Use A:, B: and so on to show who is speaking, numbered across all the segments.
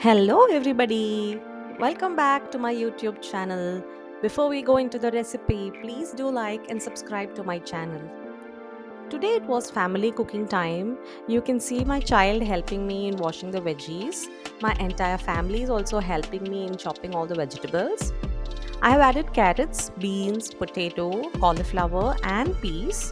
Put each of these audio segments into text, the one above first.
A: Hello, everybody. Welcome back to my YouTube channel. Before we go into the recipe, please do like and subscribe to my channel. Today it was family cooking time. You can see my child helping me in washing the veggies. My entire family is also helping me in chopping all the vegetables. I have added carrots, beans, potato, cauliflower, and peas.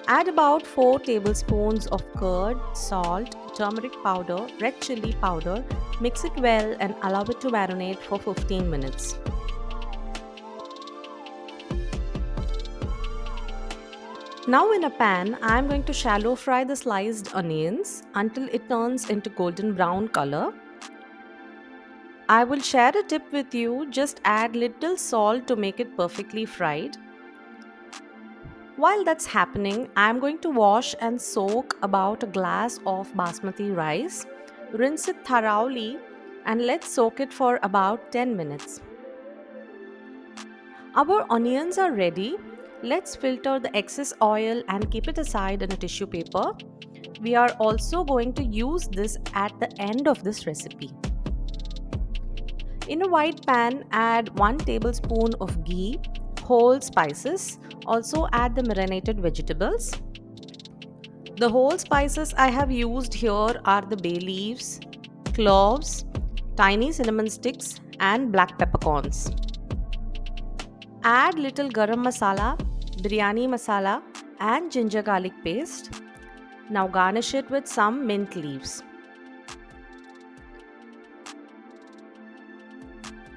A: Add about 4 tablespoons of curd, salt, turmeric powder, red chili powder. Mix it well and allow it to marinate for 15 minutes. Now in a pan, I am going to shallow fry the sliced onions until it turns into golden brown color. I will share a tip with you, just add little salt to make it perfectly fried. While that's happening, I am going to wash and soak about a glass of basmati rice. Rinse it thoroughly and let's soak it for about 10 minutes. Our onions are ready. Let's filter the excess oil and keep it aside in a tissue paper. We are also going to use this at the end of this recipe. In a wide pan, add 1 tablespoon of ghee, whole spices. Also add the marinated vegetables. The whole spices I have used here are the bay leaves, cloves, tiny cinnamon sticks, and black peppercorns. Add little garam masala, biryani masala, and ginger garlic paste. Now garnish it with some mint leaves.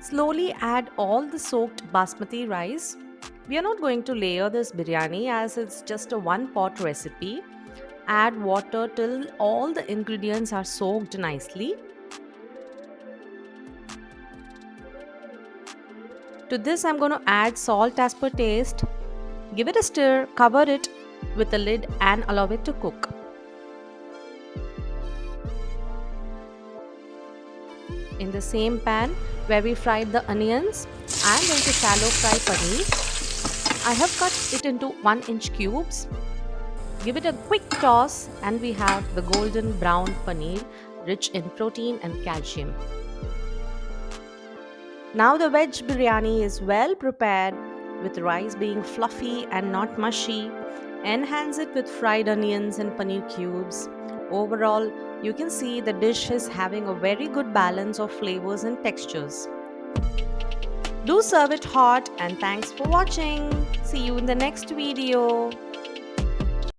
A: Slowly add all the soaked basmati rice. We are not going to layer this biryani as it's just a one pot recipe. Add water till all the ingredients are soaked nicely. To this I'm going to add salt as per taste. Give it a stir, cover it with a lid and allow it to cook. In the same pan where we fried the onions, I am going to shallow fry paneer. I have cut it into 1-inch cubes. Give it a quick toss and we have the golden brown paneer, rich in protein and calcium. Now the veg biryani is well prepared with rice being fluffy and not mushy. Enhance it with fried onions and paneer cubes. Overall, you can see the dish is having a very good balance of flavors and textures. Do serve it hot and thanks for watching. See you in the next video.